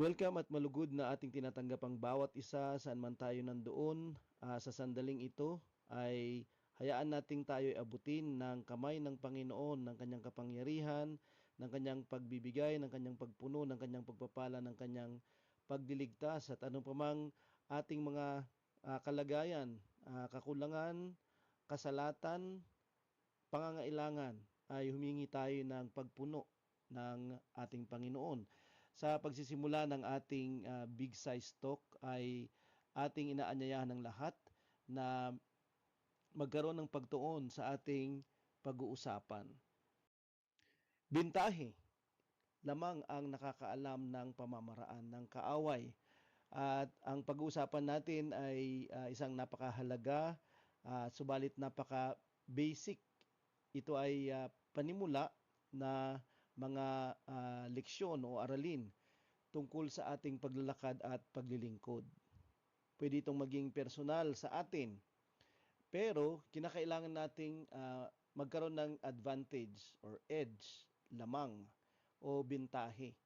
Welcome at malugod na ating tinatanggap ang bawat isa saan man tayo nandoon. Sa sandaling ito ay hayaan nating tayo'y abutin ng kamay ng Panginoon, ng kanyang kapangyarihan, ng kanyang pagbibigay, ng kanyang pagpuno, ng kanyang pagpapala, ng kanyang pagdiligtas at anong pamang ating mga kalagayan, kakulangan, kasalatan, pangangailangan ay humingi tayo ng pagpuno ng ating Panginoon. Sa pagsisimula ng ating Big Size Talk ay ating inaanyayahan ng lahat na magkaroon ng pagtuon sa ating pag-uusapan. Bintahe, lamang ang nakakaalam ng pamamaraan ng kaaway. At ang pag-uusapan natin ay isang napakahalaga, subalit napaka-basic. Ito ay panimula na mga leksyon o aralin tungkol sa ating paglalakad at paglilingkod. Pwede itong maging personal sa atin, pero kinakailangan nating magkaroon ng advantage or edge lamang o bintahe.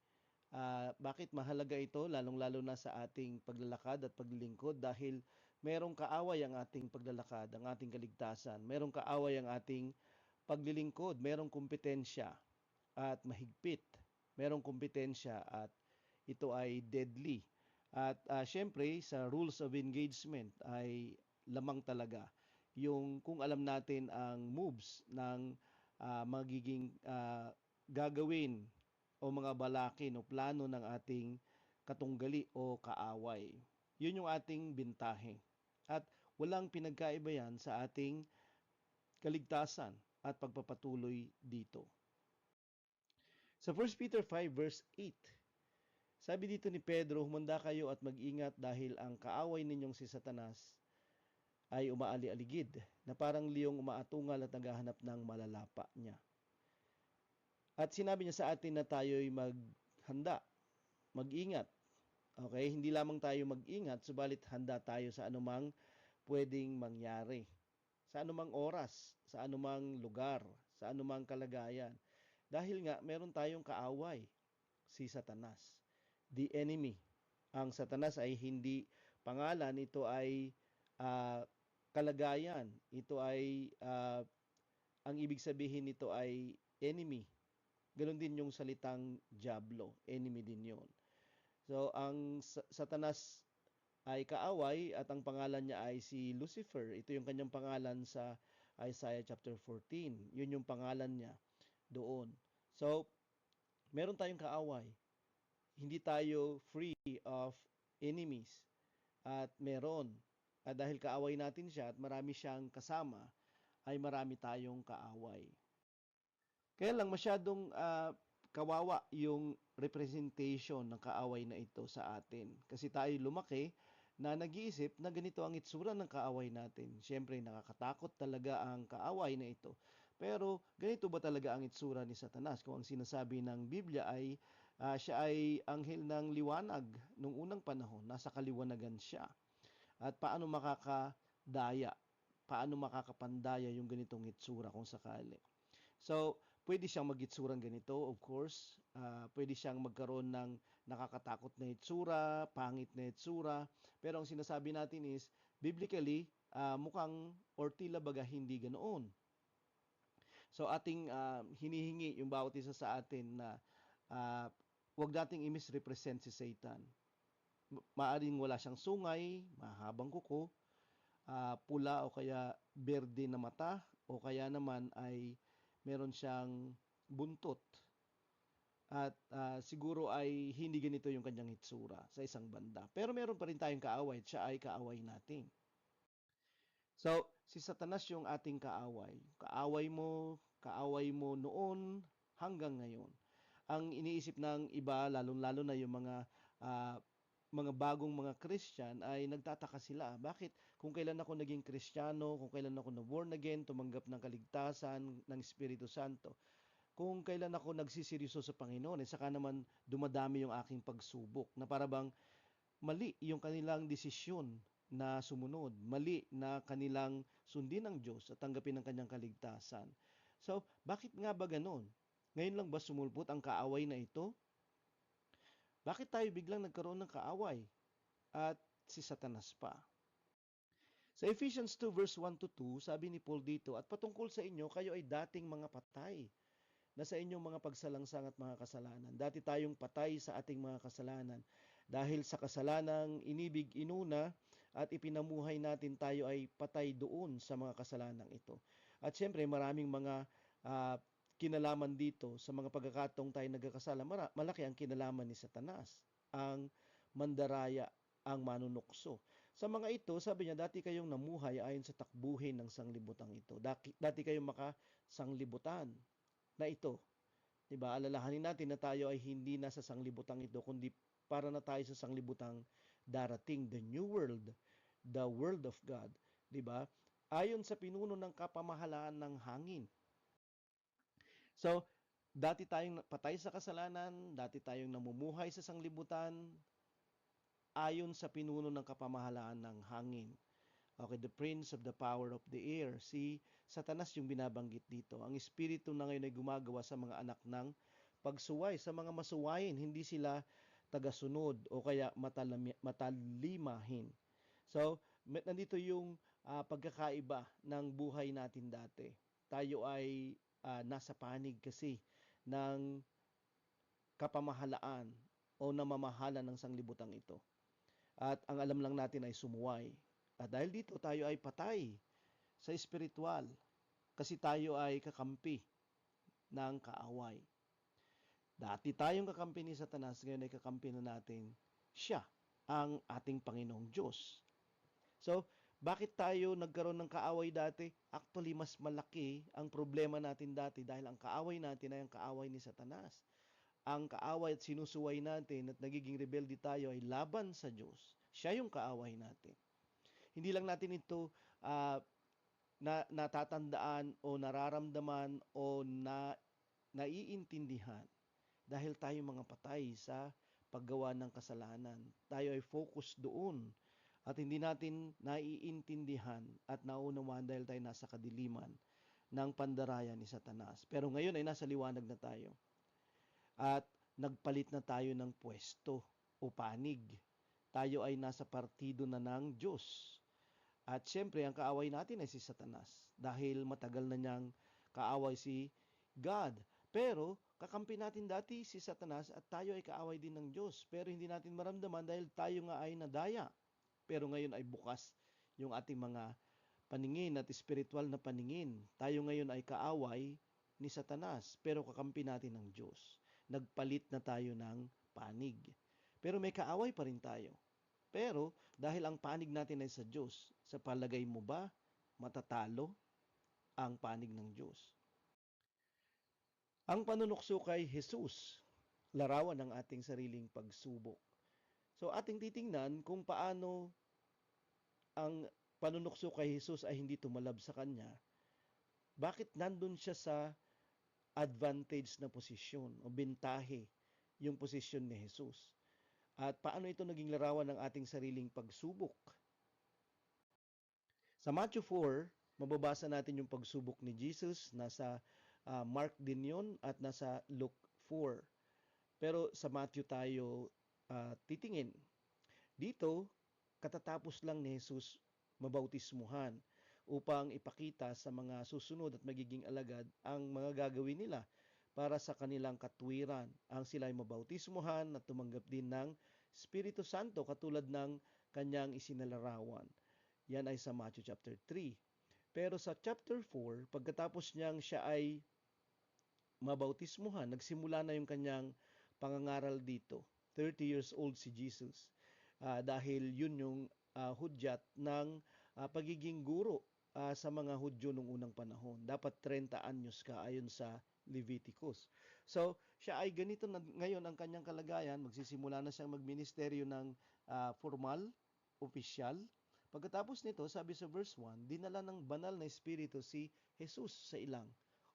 Bakit mahalaga ito? Lalong-lalo na sa ating paglalakad at paglilingkod dahil merong kaaway ang ating paglalakad, ang ating kaligtasan. Merong kaaway ang ating paglilingkod. Merong kompetensya at mahigpit. Merong kompetensya at ito ay deadly. At syempre, sa rules of engagement ay lamang talaga yung kung alam natin ang moves ng magiging gagawin o mga balakin o plano ng ating katunggali o kaaway. Yun yung ating bintahe. At walang pinagkaiba yan sa ating kaligtasan at pagpapatuloy dito. Sa 1 Peter 5 verse 8, sabi dito ni Pedro, humanda kayo at mag-ingat dahil ang kaaway ninyong si Satanas ay umaali-aligid na parang liyong umaatungal at naghahanap ng malalapa niya. At sinabi niya sa atin na tayo'y maghanda, mag-ingat. Okay, hindi lamang tayo mag-ingat, subalit handa tayo sa anumang pwedeng mangyari. Sa anumang oras, sa anumang lugar, sa anumang kalagayan. Dahil nga, meron tayong kaaway, si Satanas, the enemy. Ang Satanas ay hindi pangalan, ito ay kalagayan. Ito ay, ang ibig sabihin nito ay enemy. Ganon din yung salitang diablo, enemy din yon. So, ang Satanas ay kaaway at ang pangalan niya ay si Lucifer. Ito yung kanyang pangalan sa Isaiah chapter 14. Yun yung pangalan niya doon. So, meron tayong kaaway. Hindi tayo free of enemies. At meron. At dahil kaaway natin siya at marami siyang kasama, ay marami tayong kaaway. Kaya lang masyadong kawawa yung representation ng kaaway na ito sa atin. Kasi tayo lumaki na nag-iisip na ganito ang itsura ng kaaway natin. Siyempre, nakakatakot talaga ang kaaway na ito. Pero ganito ba talaga ang itsura ni Satanas? Kung ang sinasabi ng Biblia ay siya ay anghel ng liwanag nung unang panahon, nasa kaliwanagan siya. At paano makakadaya? Paano makakapandaya yung ganitong itsura kung sakali? So, pwede siyang mag-itsurang ganito, of course. Pwede siyang magkaroon ng nakakatakot na itsura, pangit na itsura. Pero ang sinasabi natin is, biblically, mukhang or tila baga hindi ganoon. So, ating hinihingi yung bawat isa sa atin na wag nating i-misrepresent si Satan. Maaring wala siyang sungay, mahabang kuko, pula o kaya berde na mata, o kaya naman ay meron siyang buntot. At siguro ay hindi ganito yung kanyang hitsura sa isang banda. Pero meron pa rin tayong kaaway at siya ay kaaway natin. So, si Satanas yung ating kaaway. Kaaway mo noon hanggang ngayon. Ang iniisip ng iba, lalong-lalo na yung mga bagong mga Christian ay nagtataka sila. Bakit? Kung kailan ako naging Kristiyano, kung kailan ako na-born again, tumanggap ng kaligtasan ng Espiritu Santo, kung kailan ako nagsiseryoso sa Panginoon, saka naman dumadami yung aking pagsubok, na para bang mali yung kanilang desisyon na sumunod, mali na kanilang sundin ang Diyos at tanggapin ang kanyang kaligtasan. So, bakit nga ba ganon? Ngayon lang ba sumulpot ang kaaway na ito? Bakit tayo biglang nagkaroon ng kaaway? At si Satanas pa. Sa Ephesians 2 verse 1 to 2, sabi ni Paul dito, at patungkol sa inyo, kayo ay dating mga patay na sa inyong mga pagsalangsang at mga kasalanan. Dati tayong patay sa ating mga kasalanan. Dahil sa kasalanang inibig inuna at ipinamuhay natin, tayo ay patay doon sa mga kasalanang ito. At syempre maraming mga kinalaman dito sa mga pagkakataong tayo nagkakasala. Malaki ang kinalaman ni Satanas, ang mandaraya, ang manunukso. Sa mga ito, sabi niya, dati kayong namuhay ayon sa takbuhin ng sanglibutang ito. Dati kayong makasanglibutan na ito. Diba? Alalahanin natin na tayo ay hindi na sa sanglibutang ito, kundi para na tayo sa sanglibutang darating, the new world, the world of God. Diba? Ayon sa pinuno ng kapamahalaan ng hangin. So, dati tayong patay sa kasalanan, dati tayong namumuhay sa sanglibutan, ayon sa pinuno ng kapamahalaan ng hangin. Okay, the prince of the power of the air. Si Satanas yung binabanggit dito. Ang espiritu na ngayon ay gumagawa sa mga anak ng pagsuway, sa mga masuwayin, hindi sila tagasunod o kaya matalimahin. So, nandito yung pagkakaiba ng buhay natin dati. Tayo ay nasa panig kasi ng kapamahalaan o namamahala ng sanglibutang ito. At ang alam lang natin ay sumuway. At dahil dito tayo ay patay sa espiritual kasi tayo ay kakampi ng kaaway. Dati tayong kakampi ni Satanas, ngayon ay kakampi na natin siya, ang ating Panginoong Diyos. So, bakit tayo nagkaroon ng kaaway dati? Actually, mas malaki ang problema natin dati dahil ang kaaway natin ay ang kaaway ni Satanas. Ang kaaway at sinusuway natin at nagiging rebelde tayo ay laban sa Diyos. Siya yung kaaway natin. Hindi lang natin ito natatandaan o nararamdaman o naiintindihan dahil tayo mga patay sa paggawa ng kasalanan. Tayo ay focus doon at hindi natin naiintindihan at naunawaan dahil tayo nasa kadiliman ng pandaraya ni Satanas. Pero ngayon ay nasa liwanag na tayo. At nagpalit na tayo ng pwesto o panig. Tayo ay nasa partido na ng Diyos. At syempre, ang kaaway natin ay si Satanas dahil matagal na niyang kaaway si God. Pero, kakampi natin dati si Satanas at tayo ay kaaway din ng Diyos. Pero hindi natin maramdaman dahil tayo nga ay nadaya. Pero ngayon ay bukas yung ating mga paningin at spiritual na paningin. Tayo ngayon ay kaaway ni Satanas, pero kakampi natin ng Diyos. Nagpalit na tayo ng panig. Pero may kaaway pa rin tayo. Pero dahil ang panig natin ay sa Diyos, sa palagay mo ba matatalo ang panig ng Diyos? Ang panunukso kay Jesus, larawan ng ating sariling pagsubok. So ating titingnan kung paano ang panunukso kay Jesus ay hindi tumalab sa kanya. Bakit nandun siya sa advantage na posisyon o bentahe yung posisyon ni Jesus? At paano ito naging larawan ng ating sariling pagsubok? Sa Matthew 4, mababasa natin yung pagsubok ni Jesus. Nasa Mark din yun at nasa Luke 4. Pero sa Matthew tayo titingin. Dito, katatapos lang ni Jesus mabautismuhan upang ipakita sa mga susunod at magiging alagad ang mga gagawin nila para sa kanilang katwiran. Ang sila ay mabautismuhan at tumanggap din ng Espiritu Santo katulad ng kanyang isinalarawan. Yan ay sa Matthew chapter 3. Pero sa chapter 4, pagkatapos niyang siya ay mabautismuhan, nagsimula na yung kanyang pangangaral dito. 30 years old si Jesus. Dahil yun yung hudyat ng pagiging guro sa mga Hudyo nung unang panahon. Dapat 30 anyos ka ayon sa Leviticus. So, siya ay ganito na ngayon ang kanyang kalagayan. Magsisimula na siyang magministeryo ng formal, opisyal. Pagkatapos nito, sabi sa verse 1, dinala ng banal na espiritu si Jesus sa ilang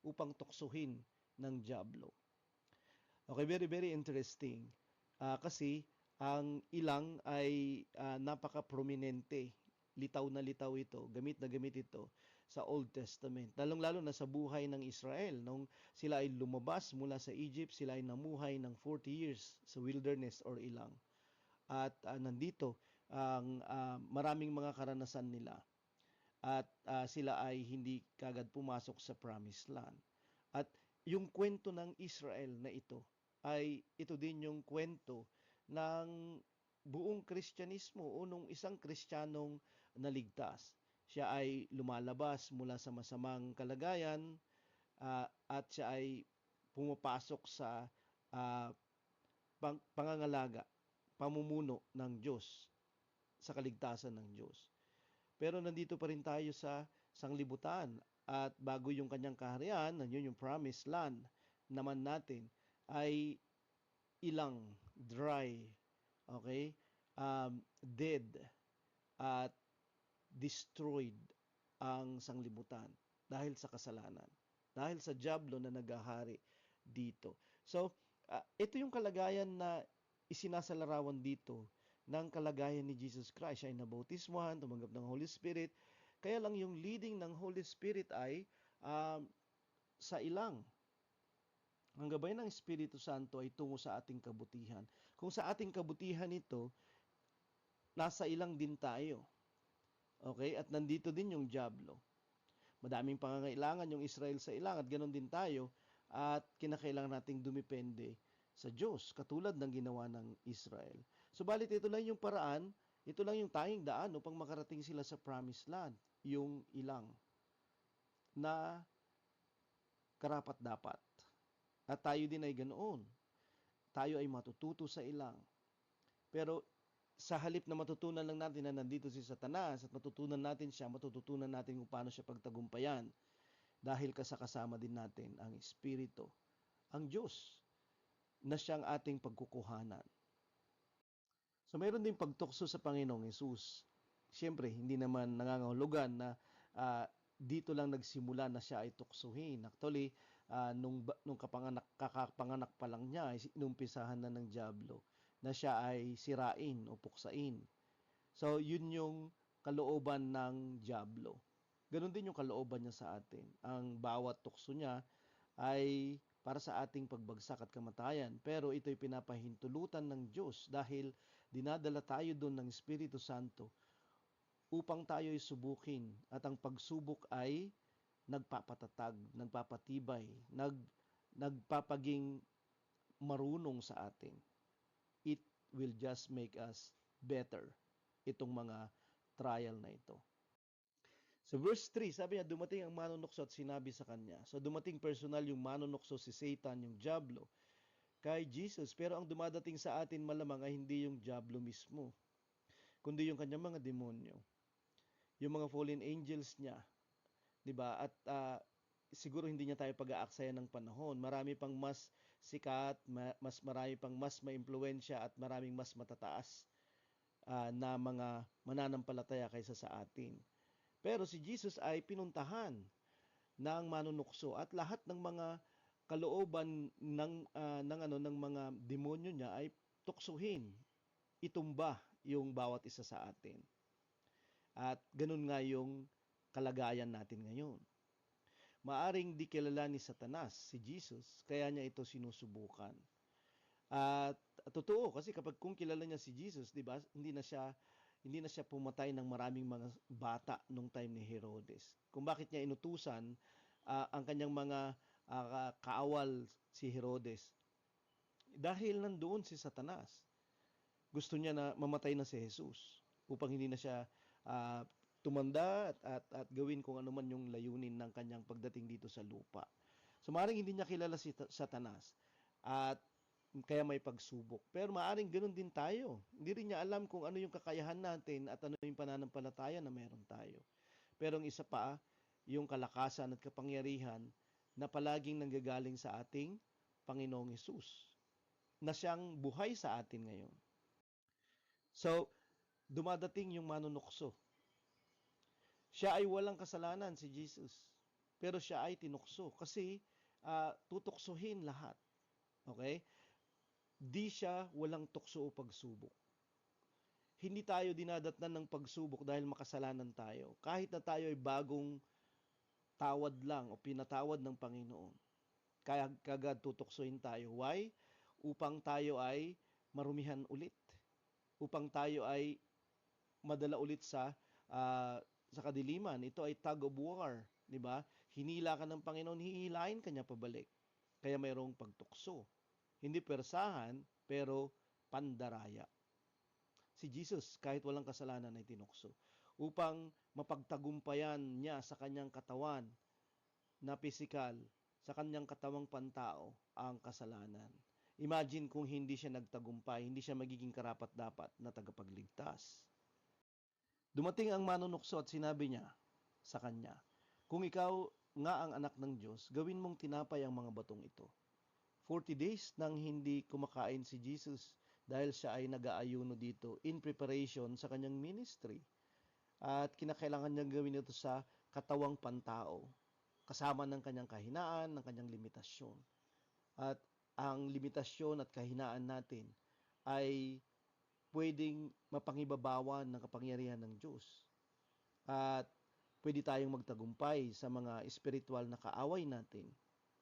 upang tuksuhin ng dyablo. Okay, very, very interesting. Kasi ang ilang ay napaka-prominente. Litaw na litaw ito, gamit na gamit ito sa Old Testament. Lalong-lalo na sa buhay ng Israel. Nung sila ay lumabas mula sa Egypt, sila ay namuhay ng 40 years sa wilderness or ilang. At nandito ang maraming mga karanasan nila. At sila ay hindi kagad pumasok sa Promised Land. At yung kwento ng Israel na ito ay ito din yung kwento ng buong Kristyanismo o nung isang Kristiyanong naligtas. Siya ay lumalabas mula sa masamang kalagayan at siya ay pumapasok sa pangangalaga, pamumuno ng Diyos, sa kaligtasan ng Diyos. Pero nandito pa rin tayo sa sanglibutan at bago yung kanyang kaharian, yun yung promised land naman natin, ay ilang, dry, okay, dead, at destroyed ang sanglibutan dahil sa kasalanan, dahil sa dyablo na naghahari dito. So, ito yung kalagayan na isinasalarawan dito ng kalagayan ni Jesus Christ. Siya ay nabautismuhan, tumanggap ng Holy Spirit. Kaya lang yung leading ng Holy Spirit ay sa ilang. Ang gabay ng Espiritu Santo ay tungo sa ating kabutihan. Kung sa ating kabutihan ito, nasa ilang din tayo. Okay? At nandito din yung dyablo. Madaming pangangailangan yung Israel sa ilang at ganoon din tayo at kinakailangan nating dumepende sa Diyos, katulad ng ginawa ng Israel. Subalit ito lang yung paraan, ito lang yung tanging daan upang makarating sila sa Promised Land, yung ilang na karapat-dapat. At tayo din ay ganoon. Tayo ay matututo sa ilang. Pero sa halip na matutunan lang natin na nandito si Satanas at matutunan natin siya, matututunan natin kung paano siya pagtagumpayan dahil kasama din natin ang Espiritu, ang Diyos, na siyang ating pagkukuhanan. So mayroon din pagtukso sa Panginoong Hesus. Siyempre, hindi naman nangangahulugan na dito lang nagsimula na siya ay tuksuhin. Actually, nung kakapanganak pa lang niya, inumpisahan na ng dyablo na siya ay sirain o puksain. So, yun yung kalooban ng dyablo. Ganon din yung kalooban niya sa atin. Ang bawat tukso niya ay para sa ating pagbagsak at kamatayan. Pero ito'y pinapahintulutan ng Diyos dahil dinadala tayo doon ng Espiritu Santo upang tayo ay subukin. At ang pagsubok ay nagpapatatag, nagpapatibay, nagpapaging marunong sa atin. It will just make us better, itong mga trial na ito. So verse 3, sabi niya, dumating ang manunukso at sinabi sa kanya. So dumating personal yung manunukso, si Satan, yung dyablo, kay Jesus. Pero ang dumadating sa atin malamang ay hindi yung dyablo mismo, kundi yung kanyang mga demonyo. Yung mga fallen angels niya. 'Di ba? At siguro hindi niya tayo pag-aaksayan ng panahon. Marami pang mas sikat, marami pang mas maimpluwensya at maraming mas matataas na mga mananampalataya kaysa sa atin. Pero si Jesus ay pinuntahan ng manunukso at lahat ng mga kalooban ng mga demonyo niya ay tuksuhin, itumba yung bawat isa sa atin. At ganun nga yung kalagayan natin ngayon. Maaring di kilala ni Satanas si Jesus, kaya niya ito sinusubukan. At totoo kasi kapag kung kilala niya si Jesus, 'di ba? Hindi na siya pumatay ng maraming mga bata nung time ni Herodes. Kung bakit niya inutusan ang kanyang mga kaawal si Herodes? Dahil nandoon si Satanas. Gusto niya na mamatay na si Jesus upang hindi na siya tumanda at gawin kung ano man yung layunin ng kanyang pagdating dito sa lupa. So maaaring hindi niya kilala si Satanas at kaya may pagsubok. Pero maaaring ganoon din tayo. Hindi rin niya alam kung ano yung kakayahan natin at ano yung pananampalataya na meron tayo. Pero ang isa pa, yung kalakasan at kapangyarihan na palaging nanggagaling sa ating Panginoong Hesus, na siyang buhay sa atin ngayon. So, dumadating yung manunukso. Siya ay walang kasalanan, si Jesus. Pero siya ay tinukso kasi tutuksohin lahat. Okay? Di siya walang tukso o pagsubok. Hindi tayo dinadatnan ng pagsubok dahil makasalanan tayo. Kahit na tayo ay bagong tawad lang o pinatawad ng Panginoon. Kaya kagad tutuksoin tayo. Why? Upang tayo ay marumihan ulit. Upang tayo ay madala ulit sa kadiliman. Ito ay tug of war, 'di ba? Hinila ka ng Panginoon, hihilahin ka niya pabalik. Kaya mayroong pagtukso. Hindi persahan, pero pandaraya. Si Jesus, kahit walang kasalanan, ay tinukso upang mapagtagumpayan niya sa kanyang katawan na pisikal, sa kanyang katawang pantao, ang kasalanan. Imagine kung hindi siya nagtagumpay, hindi siya magiging karapat-dapat na tagapagligtas. Dumating ang manunukso at sinabi niya sa kanya, kung ikaw nga ang anak ng Diyos, gawin mong tinapay ang mga batong ito. 40 days nang hindi kumakain si Jesus dahil siya ay nag-aayuno dito in preparation sa kanyang ministry. At kinakailangan niyang gawin ito sa katawang pantao, kasama ng kanyang kahinaan, ng kanyang limitasyon. At ang limitasyon at kahinaan natin ay pwedeng mapangibabawan ng kapangyarihan ng Diyos. At pwede tayong magtagumpay sa mga espiritual na kaaway natin.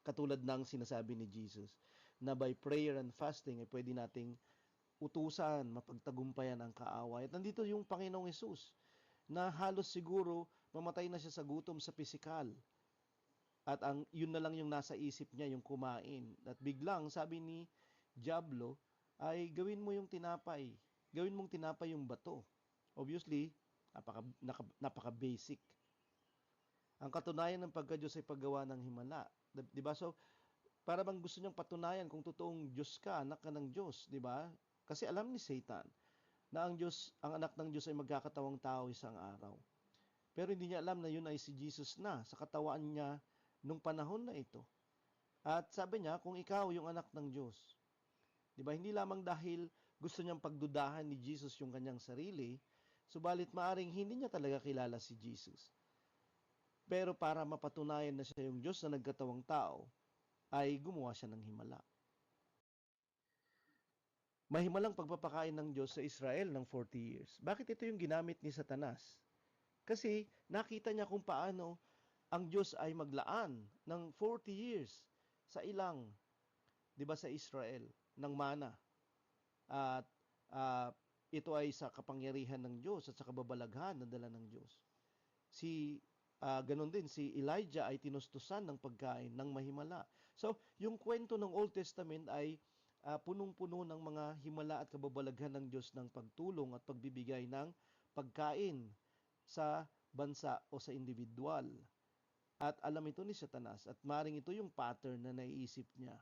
Katulad ng sinasabi ni Jesus, na by prayer and fasting ay pwede nating utusan, mapagtagumpayan ang kaaway. At nandito yung Panginoong Hesus, na halos siguro mamatay na siya sa gutom sa pisikal. At yun na lang yung nasa isip niya, yung kumain. At biglang, sabi ni Diablo, ay gawin mo yung tinapay. Gawin mong tinapay yung bato. Obviously, napaka-basic. Ang katunayan ng pagka-Diyos ay paggawa ng himala. Diba? So, para bang gusto niyang patunayan kung totoong Diyos ka, anak ka ng Diyos, di ba? Kasi alam ni Satan na ang anak ng Diyos ay magkakatawang tao isang araw. Pero hindi niya alam na yun ay si Jesus na sa katawan niya nung panahon na ito. At sabi niya, kung ikaw yung anak ng Diyos, di ba? Hindi lamang dahil gusto niyang pagdudahan ni Jesus yung kanyang sarili, subalit maaring hindi niya talaga kilala si Jesus. Pero para mapatunayan na siya yung Diyos na nagkatawang tao, ay gumawa siya ng himala. Mahimalang pagpapakain ng Diyos sa Israel ng 40 years. Bakit ito yung ginamit ni Satanas? Kasi nakita niya kung paano ang Diyos ay maglaan ng 40 years sa ilang, 'di ba, sa Israel ng mana. At ito ay sa kapangyarihan ng Diyos at sa kababalaghan na dala ng Diyos. Ganon din, si Elijah ay tinustusan ng pagkain ng mahimala. So, yung kwento ng Old Testament ay punong-puno ng mga himala at kababalaghan ng Diyos ng pagtulong at pagbibigay ng pagkain sa bansa o sa individual. At alam ito ni Satanas at maring ito yung pattern na naiisip niya.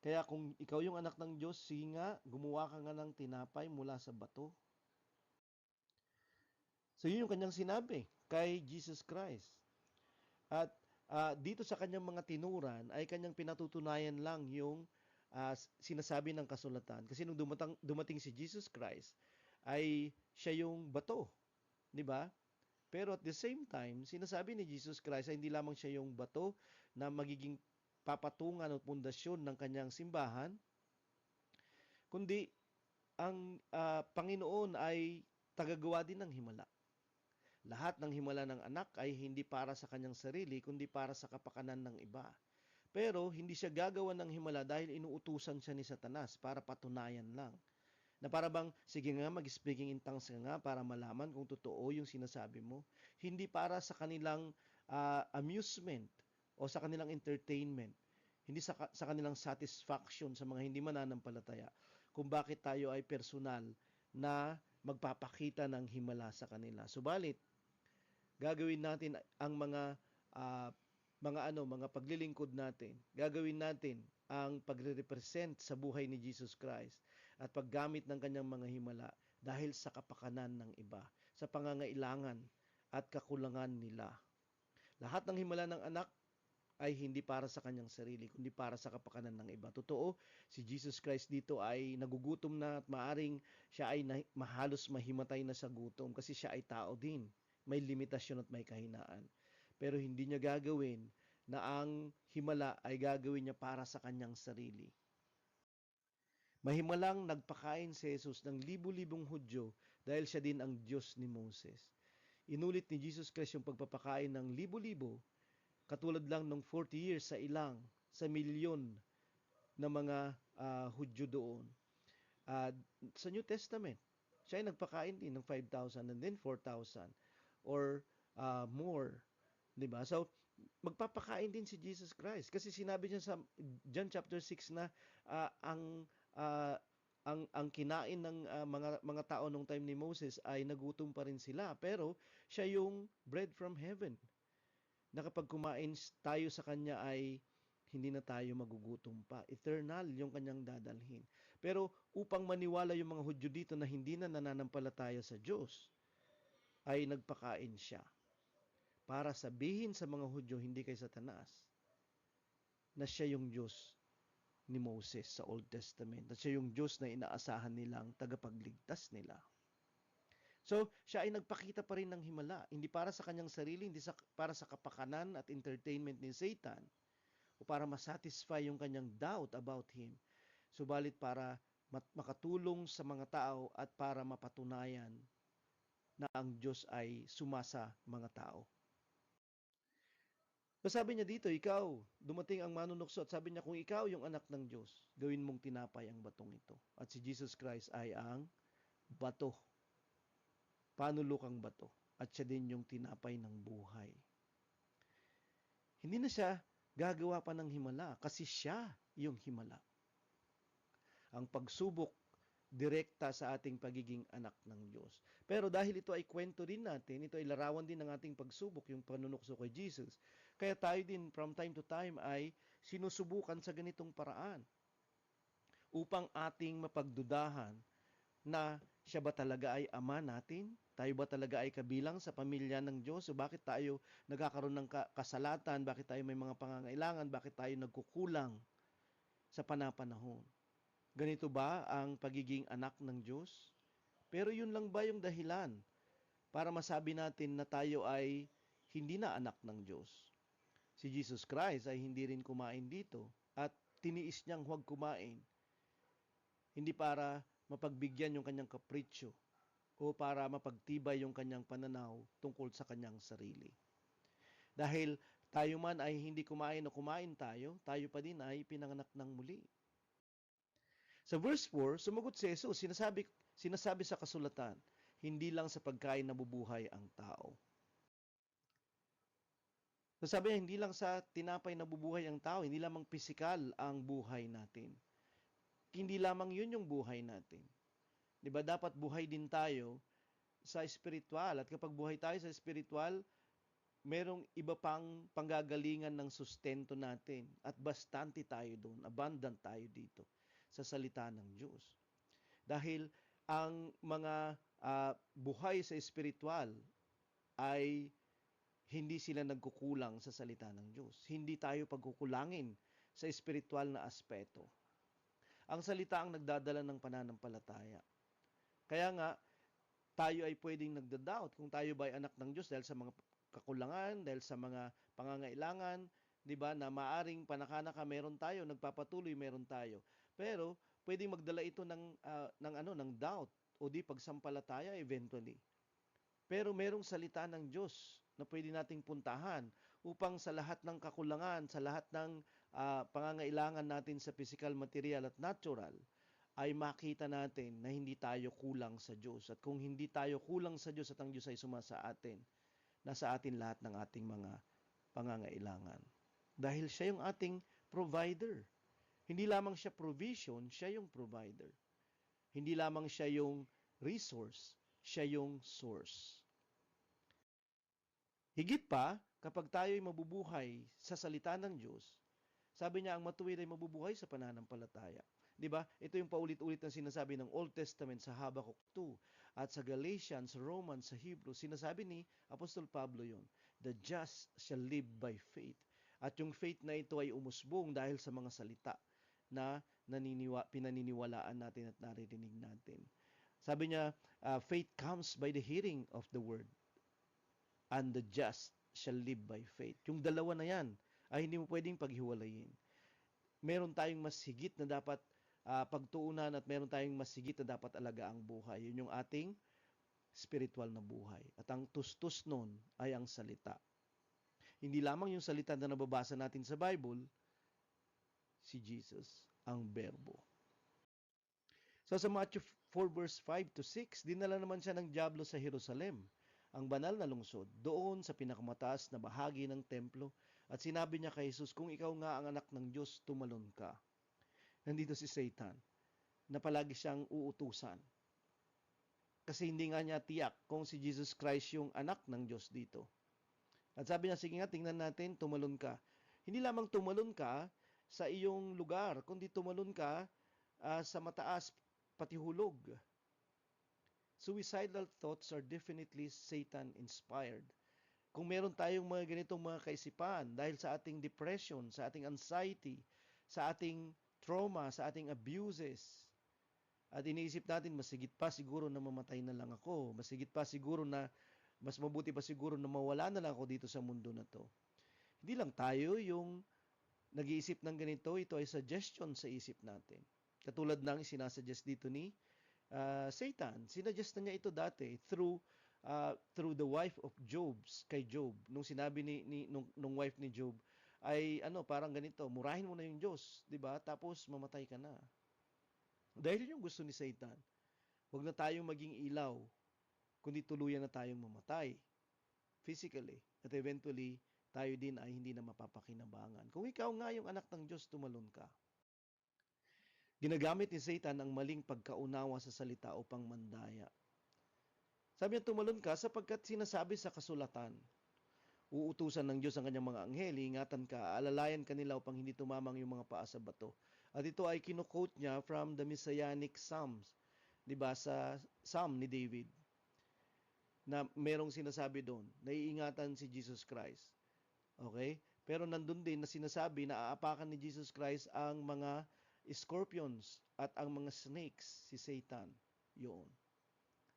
Kaya kung ikaw yung anak ng Diyos, sige nga, gumawa ka nga ng tinapay mula sa bato. So yun yung kanyang sinabi kay Jesus Christ. At dito sa kanyang mga tinuran ay kanyang pinatutunayan lang yung sinasabi ng kasulatan. Kasi nung dumating si Jesus Christ, ay siya yung bato. Di ba? Pero at the same time, sinasabi ni Jesus Christ ay hindi lamang siya yung bato na magiging papatungan o pundasyon ng kanyang simbahan, kundi ang Panginoon ay tagagawa din ng himala. Lahat ng himala ng anak ay hindi para sa kanyang sarili, kundi para sa kapakanan ng iba. Pero hindi siya gagawa ng himala dahil inuutusan siya ni Satanas para patunayan lang. Na para bang, sige nga, mag-speaking in tongues ka nga para malaman kung totoo yung sinasabi mo. Hindi para sa kanilang amusement o sa kanilang entertainment. Hindi sa kanilang satisfaction sa mga hindi mananampalataya. Kung bakit tayo ay personal na magpapakita ng himala sa kanila. Subalit, gagawin natin ang mga paglilingkod natin. Gagawin natin ang pagre-represent sa buhay ni Jesus Christ at paggamit ng kanyang mga himala dahil sa kapakanan ng iba, sa pangangailangan at kakulangan nila. Lahat ng himala ng anak ay hindi para sa kanyang sarili, kundi para sa kapakanan ng iba. Totoo, si Jesus Christ dito ay nagugutom na at maaring siya ay halos mahimatay na sa gutom kasi siya ay tao din. May limitasyon at may kahinaan. Pero hindi niya gagawin na ang himala ay gagawin niya para sa kanyang sarili. Mahimalang nagpakain si Jesus ng libu-libong Hudyo dahil siya din ang Diyos ni Moses. Inulit ni Jesus Christ yung pagpapakain ng libo-libo, katulad lang ng 40 years sa ilang, sa milyon na mga Hudyo doon. Uh, sa New Testament, siya ay nagpakain din ng 5,000 and then 4,000 or more. Diba? So, magpapakain din si Jesus Christ. Kasi sinabi niya sa John chapter 6 na uh, ang kinain ng mga tao nung time ni Moses ay nagutom pa rin sila. Pero siya yung bread from heaven. Na kapag kumain tayo sa kanya ay hindi na tayo magugutom pa. Eternal yung kanyang dadalhin. Pero upang maniwala yung mga Hudyo dito na hindi na nananampalataya sa Diyos, ay nagpakain siya. Para sabihin sa mga Hudyo, hindi kay Satanas, na siya yung Diyos ni Moses sa Old Testament. Na siya yung Diyos na inaasahan nilang tagapagligtas nila. So, siya ay nagpakita pa rin ng himala. Hindi para sa kanyang sarili, hindi para sa kapakanan at entertainment ni Satan, o para masatisfy yung kanyang doubt about Him. Subalit para makatulong sa mga tao at para mapatunayan na ang Diyos ay sumasa mga tao. So sabi niya dito, ikaw, dumating ang manunukso at sabi niya, kung ikaw yung anak ng Diyos, gawin mong tinapay ang batong ito. At si Jesus Christ ay ang bato. Panulukang bato. At siya din yung tinapay ng buhay. Hindi na siya gagawa pa ng himala kasi siya yung himala. Ang pagsubok direkta sa ating pagiging anak ng Diyos. Pero dahil ito ay kwento din natin, ito ay larawan din ng ating pagsubok, yung panunukso kay Jesus, kaya tayo din from time to time ay sinusubukan sa ganitong paraan upang ating mapagdudahan na siya ba talaga ay ama natin? Tayo ba talaga ay kabilang sa pamilya ng Diyos? O bakit tayo nagkakaroon ng kasalatan? Bakit tayo may mga pangangailangan? Bakit tayo nagkukulang sa panapanahon? Ganito ba ang pagiging anak ng Diyos? Pero yun lang ba yung dahilan para masabi natin na tayo ay hindi na anak ng Diyos? Si Jesus Christ ay hindi rin kumain dito at tiniis niyang huwag kumain. Hindi para mapagbigyan yung kanyang kapritsyo o para mapagtibay yung kanyang pananaw tungkol sa kanyang sarili. Dahil tayo man ay hindi kumain o kumain tayo, tayo pa din ay pinanganak ng muli. Sa verse 4, sumagot si Jesus, sinasabi sa kasulatan, hindi lang sa pagkain nabubuhay ang tao. So sabi niya, hindi lang sa tinapay nabubuhay ang tao, hindi lamang pisikal ang buhay natin. Hindi lamang yun yung buhay natin. Diba, dapat buhay din tayo sa espiritual. At kapag buhay tayo sa espiritual, merong iba pang panggagalingan ng sustento natin. At bastante tayo doon, abundant tayo dito sa salita ng Diyos. Dahil ang mga buhay sa espiritual ay hindi sila nagkukulang sa salita ng Diyos. Hindi tayo pagkukulangin sa espiritual na aspeto. Ang salita ang nagdadala ng pananampalataya. Kaya nga, tayo ay pwedeng nagda-doubt kung tayo ba ay anak ng Diyos dahil sa mga kakulangan, dahil sa mga pangangailangan, 'di ba, na maaring panaka-naka meron tayo, nagpapatuloy meron tayo. Pero pwedeng magdala ito ng doubt o di pagsampalataya eventually. Pero merong salita ng Diyos na pwede nating puntahan upang sa lahat ng kakulangan, sa lahat ng pangangailangan natin sa physical, material at natural, ay makita natin na hindi tayo kulang sa Diyos. At kung hindi tayo kulang sa Diyos at ang Diyos ay sumasa atin, nasa atin lahat ng ating mga pangangailangan. Dahil siya yung ating provider. Hindi lamang siya provision, siya yung provider. Hindi lamang siya yung resource, siya yung source. Higit pa, kapag tayo ay mabubuhay sa salita ng Diyos, sabi niya ang matuwid ay mabubuhay sa pananampalataya. 'Di ba? Ito yung paulit-ulit na sinasabi ng Old Testament sa Habakkuk 2 at sa Galatians, Romans, sa Hebrews. Sinasabi ni Apostol Pablo 'yon. The just shall live by faith. At yung faith na ito ay umusbong dahil sa mga salita na pinaniniwalaan natin at naririnig natin. Sabi niya, faith comes by the hearing of the word. And the just shall live by faith. Yung dalawa na yan ay hindi mo pwedeng paghiwalayin. Meron tayong mas higit na dapat pagtuunan at meron tayong mas higit na dapat alaga ang buhay. Yun yung ating spiritual na buhay. At ang tustos nun ay ang salita. Hindi lamang yung salita na nababasa natin sa Bible, si Jesus, ang berbo. So sa Matthew 4 verse 5 to 6, dinala naman siya ng dyablo sa Jerusalem, ang banal na lungsod, doon sa pinakamataas na bahagi ng templo, at sinabi niya kay Jesus, kung ikaw nga ang anak ng Diyos, tumalon ka. Nandito si Satan, na palagi siyang uutusan. Kasi hindi nga niya tiyak kung si Jesus Christ yung anak ng Diyos dito. At sabi niya, sige nga, tingnan natin, tumalon ka. Hindi lamang tumalon ka sa iyong lugar, kundi tumalon ka sa mataas, pati hulog. Suicidal thoughts are definitely Satan-inspired. Kung meron tayong mga ganitong mga kaisipan dahil sa ating depression, sa ating anxiety, sa ating trauma, sa ating abuses, at iniisip natin, masigit pa siguro na mamatay na lang ako, masigit pa siguro na, mas mabuti pa siguro na mawala na lang ako dito sa mundo na to. Hindi lang tayo yung nag-iisip ng ganito, ito ay suggestion sa isip natin. Katulad ng sinasuggest dito ni Satan. Sinuggest na niya ito dati through the wife of Job, kay Job. Nung sinabi nung wife ni Job ay parang ganito, murahin mo na yung Diyos, 'di ba? Tapos mamatay ka na. Dahil yun yung gusto ni Satan. Huwag na tayong maging ilaw, kundi tuluyan na tayong mamatay physically. At eventually, tayo din ay hindi na mapapakinabangan. Kung ikaw nga yung anak ng Diyos, tumalon ka. Ginagamit ni Satan ang maling pagkaunawa sa salita upang mandaya. Sabi niya, tumalon ka sapagkat sinasabi sa kasulatan, uutusan ng Diyos ang kanyang mga anghel, ingatan ka, alalayan kanila upang hindi tumamang yung mga paa sa bato. At ito ay kino-quote niya from the Messianic Psalms, 'di ba, sa Psalm ni David, na merong sinasabi doon, naiingatan si Jesus Christ. Okay? Pero nandun din na sinasabi na aapakan ni Jesus Christ ang mga scorpions at ang mga snakes, si Satan. Yun.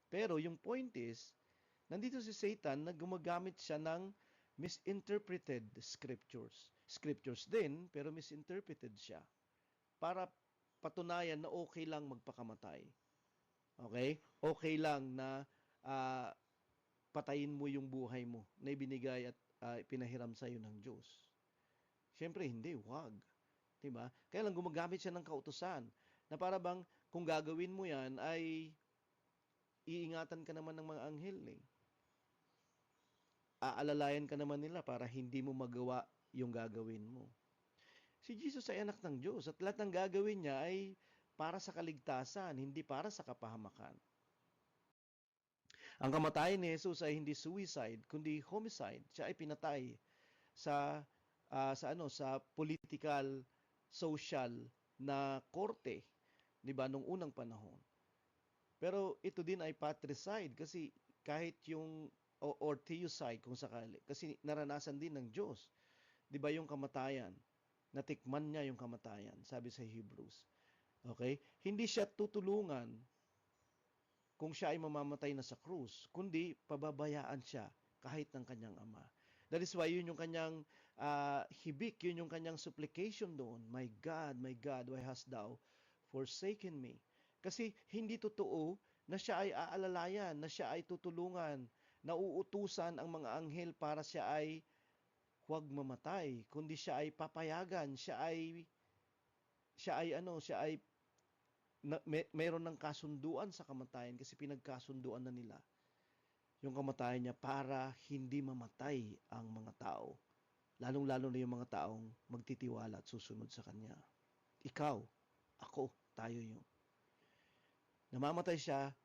Pero yung point is, nandito si Satan na gumagamit siya ng misinterpreted scriptures. Scriptures din, pero misinterpreted siya. Para patunayan na okay lang magpakamatay. Okay? Okay lang na patayin mo yung buhay mo na ibinigay at pinahiram sa iyo ng Diyos. Siyempre, hindi, wag. Diba? Kaya lang gumagamit siya ng kautusan na para bang kung gagawin mo yan ay iingatan ka naman ng mga anghel eh. Aalalayan ka naman nila para hindi mo magawa yung gagawin mo. Si Jesus ay anak ng Diyos at lahat ng gagawin niya ay para sa kaligtasan, hindi para sa kapahamakan. Ang kamatayan ni Jesus ay hindi suicide, kundi homicide. Siya ay pinatay sa political, social na korte, 'di ba, nung unang panahon. Pero ito din ay patricide kasi kahit yung or theocide kung sakali, kasi naranasan din ng Diyos. 'Di ba yung kamatayan? Natikman niya yung kamatayan, sabi sa Hebrews. Okay? Hindi siya tutulungan kung siya ay mamamatay na sa krus, kundi pababayaan siya kahit ng kanyang ama. That is why yun yung kanyang hibik, yun yung kanyang supplication doon. My God, why hast thou forsaken me? Kasi hindi totoo na siya ay aalalayan, na siya ay tutulungan, na uutusan ang mga anghel para siya ay huwag mamatay, kundi siya ay papayagan, siya ay mayroon ng kasunduan sa kamatayan kasi pinagkasunduan na nila yung kamatayan niya para hindi mamatay ang mga tao. Lalong-lalo na yung mga taong magtitiwala at susunod sa Kanya. Ikaw, ako, tayo yun. Namamatay siya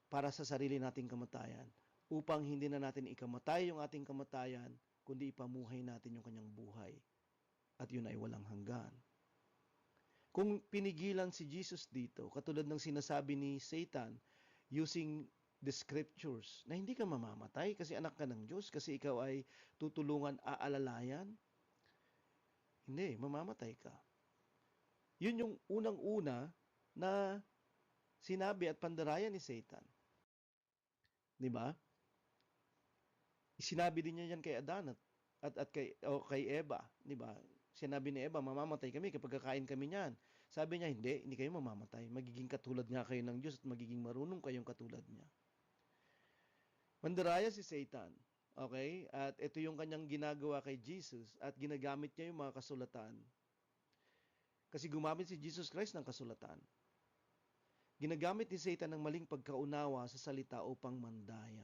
para sa sarili nating kamatayan upang hindi na natin ikamatay yung ating kamatayan, kundi ipamuhay natin yung Kanyang buhay. At yun ay walang hanggan. Kung pinigilan si Jesus dito, katulad ng sinasabi ni Satan, using the scriptures, na hindi ka mamamatay kasi anak ka ng Diyos, kasi ikaw ay tutulungan, aalalayan, hindi, mamamatay ka. Yun yung unang-una na sinabi at pandarayan ni Satan. Di ba? Sinabi din niya yan kay Adan at kay Eva, di ba? Sinabi ni Eva, mamamatay kami kapag kakain kami niyan. Sabi niya, hindi kayo mamamatay. Magiging katulad nga kayo ng Diyos at magiging marunong kayong katulad niya. Mandaraya si Satan. Okay? At ito yung kanyang ginagawa kay Jesus at ginagamit niya yung mga kasulatan. Kasi gumamit si Jesus Christ ng kasulatan. Ginagamit ni Satan ng maling pagkaunawa sa salita upang mandaya.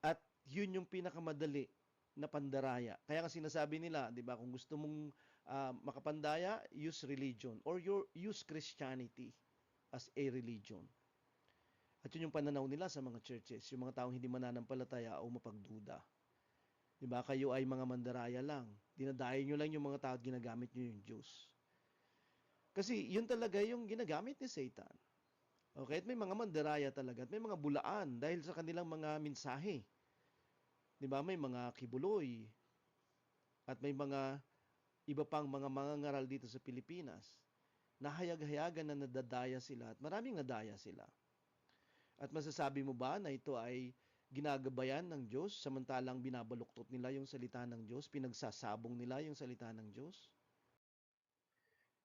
At yun yung pinakamadali na pandaraya. Kaya nga sinasabi nila, 'di ba, kung gusto mong makapandaya, use religion or use Christianity as a religion. At yun yung pananaw nila sa mga churches, yung mga taong hindi mananampalataya o mapagduda. 'Di ba? Kayo ay mga mandaraya lang. Dinadayo nyo lang yung mga tao at ginagamit nyo yung Diyos. Kasi yun talaga yung ginagamit ni Satan. Okay? At may mga mandaraya talaga at may mga bulaan dahil sa kanilang mga mensahe. 'Di ba? May mga kibuloy at may mga iba pang mga mangangaral dito sa Pilipinas na hayag-hayagan na nadadaya sila at maraming nadaya sila. At masasabi mo ba na ito ay ginagabayan ng Diyos samantalang binabaluktot nila yung salita ng Diyos, pinagsasabong nila yung salita ng Diyos?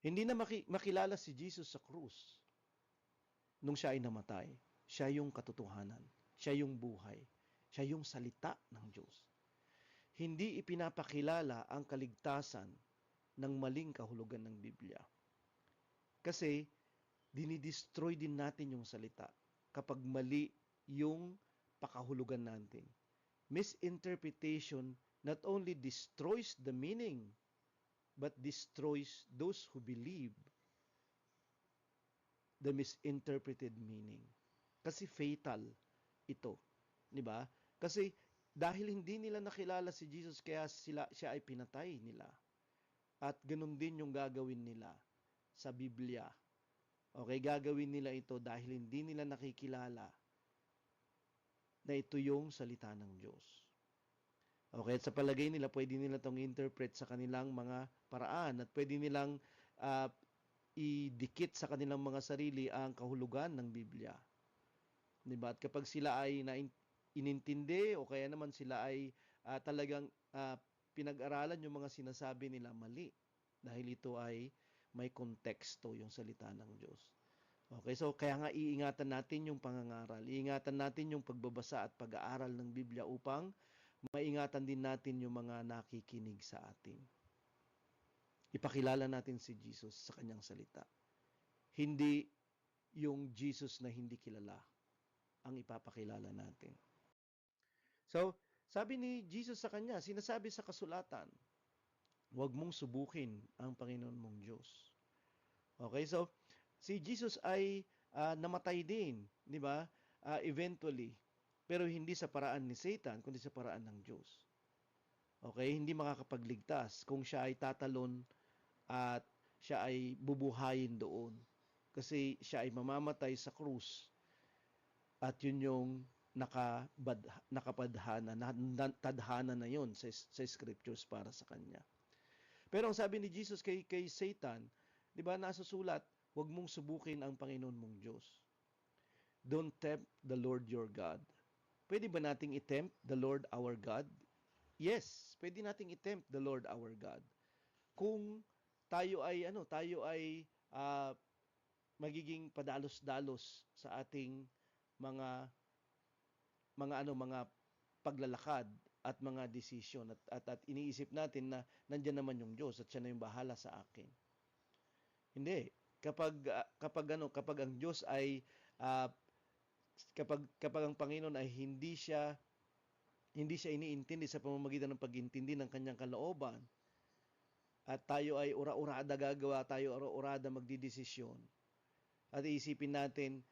Hindi na makilala si Jesus sa krus nung siya ay namatay. Siya yung katotohanan. Siya yung buhay. Siya yung salita ng Diyos. Hindi ipinapakilala ang kaligtasan ng maling kahulugan ng Biblia. Kasi dinidestroy din natin yung salita kapag mali yung pakahulugan natin. Misinterpretation not only destroys the meaning but destroys those who believe the misinterpreted meaning. Kasi fatal ito, 'di ba? Kasi dahil hindi nila nakilala si Jesus kaya siya ay pinatay nila. At ganun din yung gagawin nila sa Biblia. Okay, gagawin nila ito dahil hindi nila nakikilala na ito yung salita ng Diyos. Okay, at sa palagay nila, pwede nila itong interpret sa kanilang mga paraan at pwede nilang idikit sa kanilang mga sarili ang kahulugan ng Biblia. Diba? At kapag sila ay inintindi o kaya naman sila ay talagang pinag-aralan yung mga sinasabi nila, mali. Dahil ito ay may konteksto yung salita ng Diyos. Okay, so kaya nga iingatan natin yung pangangaral, iingatan natin yung pagbabasa at pag-aaral ng Biblia upang maingatan din natin yung mga nakikinig sa atin. Ipakilala natin si Jesus sa kanyang salita. Hindi yung Jesus na hindi kilala ang ipapakilala natin. So, sabi ni Jesus sa kanya, sinasabi sa kasulatan, huwag mong subukin ang Panginoon mong Diyos. Okay, so si Jesus ay namatay din, di ba? Eventually. Pero hindi sa paraan ni Satan, kundi sa paraan ng Diyos. Okay, hindi makakapagligtas kung siya ay tatalon at siya ay bubuhayin doon. Kasi siya ay mamamatay sa krus. At yun yung nakapadhana, tadhana na yun sa scriptures para sa kanya. Pero ang sabi ni Jesus kay Satan, di ba nasusulat, huwag mong subukin ang Panginoon mong Diyos. Don't tempt the Lord your God. Pwede ba nating i-tempt the Lord our God? Yes, pwede nating i-tempt the Lord our God. Kung tayo ay magiging padalos-dalos sa ating mga paglalakad at mga desisyon at iniisip natin na nandiyan naman yung Diyos at siya na yung bahala sa akin. Hindi. Kapag ang Diyos ay kapag ang Panginoon ay hindi siya iniintindi sa pamamagitan ng pag-intindi ng kanyang kalooban at tayo ay ura-urada gagawa, tayo ura-urada magdidesisyon at iisipin natin,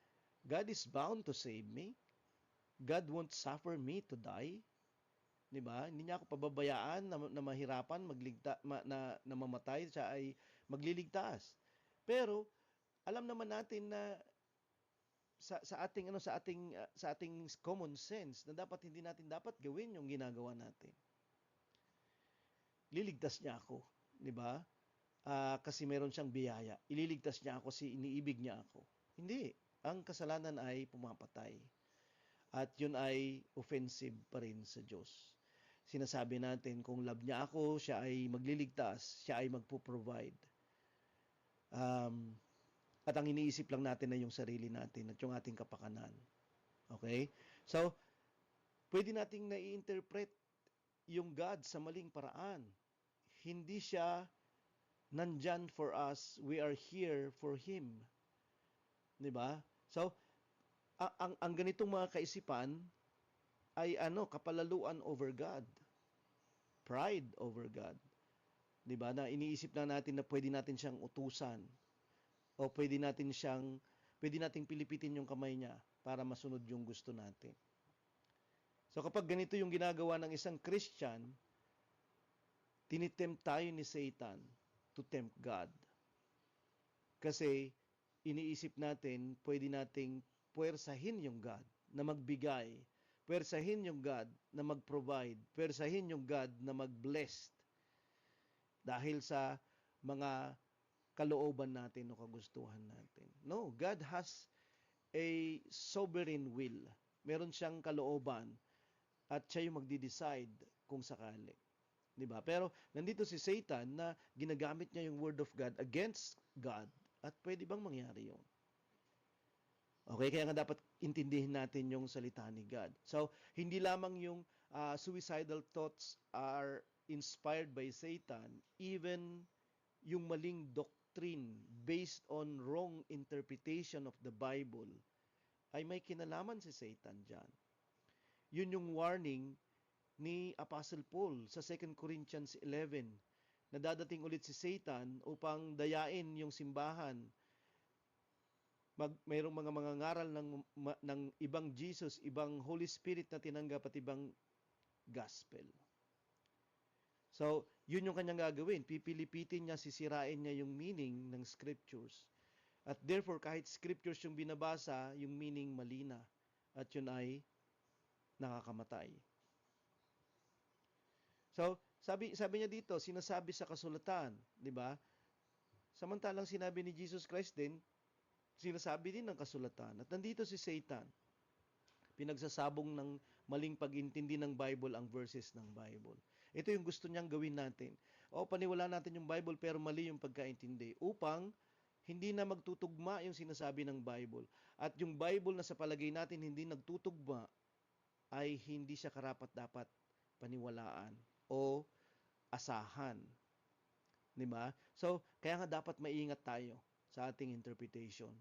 God is bound to save me. God won't suffer me to die. 'Di ba? Hindi niya ako pababayaan na mahirapan, na mamatay, siya ay magliligtas. Pero alam naman natin na sa ating common sense na hindi natin dapat gawin yung ginagawa natin. Liligtas niya ako, 'di ba? Kasi meron siyang biyaya. Ililigtas niya ako kasi iniibig niya ako. Hindi. Ang kasalanan ay pumapatay. At yun ay offensive pa rin sa Diyos. Sinasabi natin kung love niya ako, siya ay magliligtas, siya ay magpo-provide. At ang iniisip lang natin na yung sarili natin at yung ating kapakanan. Okay? So, pwede nating nai-interpret yung God sa maling paraan. Hindi siya nandyan for us, we are here for Him. 'Di ba? So, ang ganitong mga kaisipan ay kapalaluan over God, pride over God. 'Di ba? Na iniisip na natin na pwede natin siyang utusan o pwede nating pilipitin yung kamay niya para masunod yung gusto natin. So kapag ganito yung ginagawa ng isang Christian, tinitempt tayo ni Satan to tempt God. Kasi iniisip natin, pwede nating puwersahin yung God na magbigay, puwersahin yung God na mag-provide, puwersahin yung God na mag-bless dahil sa mga kalooban natin o kagustuhan natin. No, God has a sovereign will. Meron siyang kalooban at siya yung magde-decide kung sakali. 'Di ba? Pero nandito si Satan na ginagamit niya yung word of God against God at pwede bang mangyari 'yon? Okay, kaya nga dapat intindihin natin yung salita ni God. So, hindi lamang yung suicidal thoughts are inspired by Satan, even yung maling doctrine based on wrong interpretation of the Bible ay may kinalaman si Satan dyan. Yun yung warning ni Apostle Paul sa 2 Corinthians 11 na dadating ulit si Satan upang dayain yung simbahan. Mayroong mga mangangaral ng ibang Jesus, ibang Holy Spirit na tinanggap at ibang gospel. So, yun yung kanyang gagawin. Pipilipitin niya, sisirain niya yung meaning ng scriptures. At therefore, kahit scriptures yung binabasa, yung meaning malina. At yun ay nakakamatay. So, sabi niya dito, sinasabi sa kasulatan, di ba? Samantalang sinabi ni Jesus Christ din, sinasabi din ng kasulatan. At nandito si Satan, pinagsasabong ng maling pag-intindi ng Bible ang verses ng Bible. Ito yung gusto niyang gawin natin. O paniwala natin yung Bible pero mali yung pagkaintindi upang hindi na magtutugma yung sinasabi ng Bible. At yung Bible na sa palagay natin hindi nagtutugma ay hindi siya karapat-dapat paniwalaan o asahan. 'Di ba? So, kaya nga dapat maingat tayo sa ating interpretation.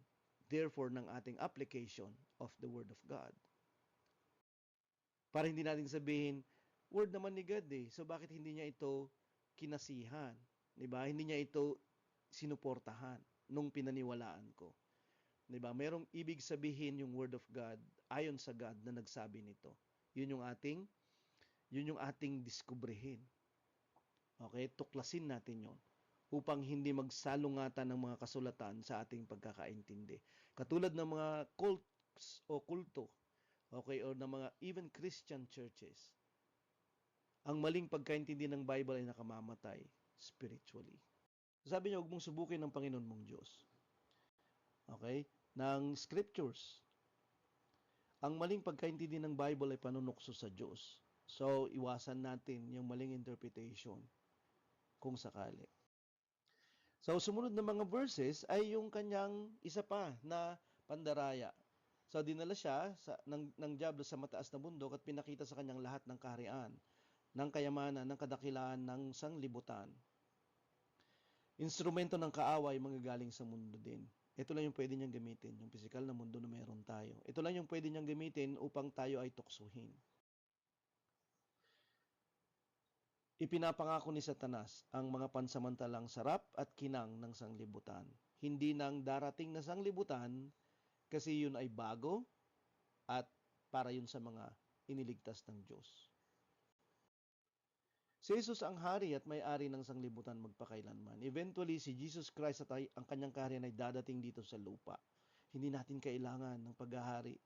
Therefore, ng ating application of the Word of God. Para hindi natin sabihin, Word naman ni God eh. So, bakit hindi niya ito kinasihan? 'Di ba? Hindi niya ito sinuportahan nung pinaniwalaan ko. 'Di ba? Merong ibig sabihin yung Word of God ayon sa God na nagsabi nito. Yun yung ating diskubrehin. Okay? Tuklasin natin yon upang hindi magsalungatan ng mga kasulatan sa ating pagkakaintindi. Katulad ng mga cults o kulto, okay, or ng mga even Christian churches, ang maling pagkaintindi ng Bible ay nakamamatay spiritually. Sabi niya, huwag mong subukin ng Panginoon mong Diyos. Okay? Ng scriptures. Ang maling pagkaintindi ng Bible ay panunukso sa Diyos. So, iwasan natin yung maling interpretation kung sakali. So, sumunod na mga verses ay yung kanyang isa pa na pandaraya. So, dinala siya ng diablo sa mataas na bundok at pinakita sa kanyang lahat ng kaharian, ng kayamanan, ng kadakilaan, ng sanglibutan. Instrumento ng kaaway manggagaling sa mundo din. Ito lang yung pwede niyang gamitin, yung physical na mundo na meron tayo. Ito lang yung pwede niyang gamitin upang tayo ay tuksuhin. Ipinapangako ni Satanas ang mga pansamantalang sarap at kinang ng sanglibutan. Hindi nang darating na sanglibutan kasi yun ay bago at para yun sa mga iniligtas ng Diyos. Si Jesus ang hari at may-ari ng sanglibutan magpakailanman. Eventually, si Jesus Christ at ang kanyang kaharian ay dadating dito sa lupa. Hindi natin kailangan ng paghahari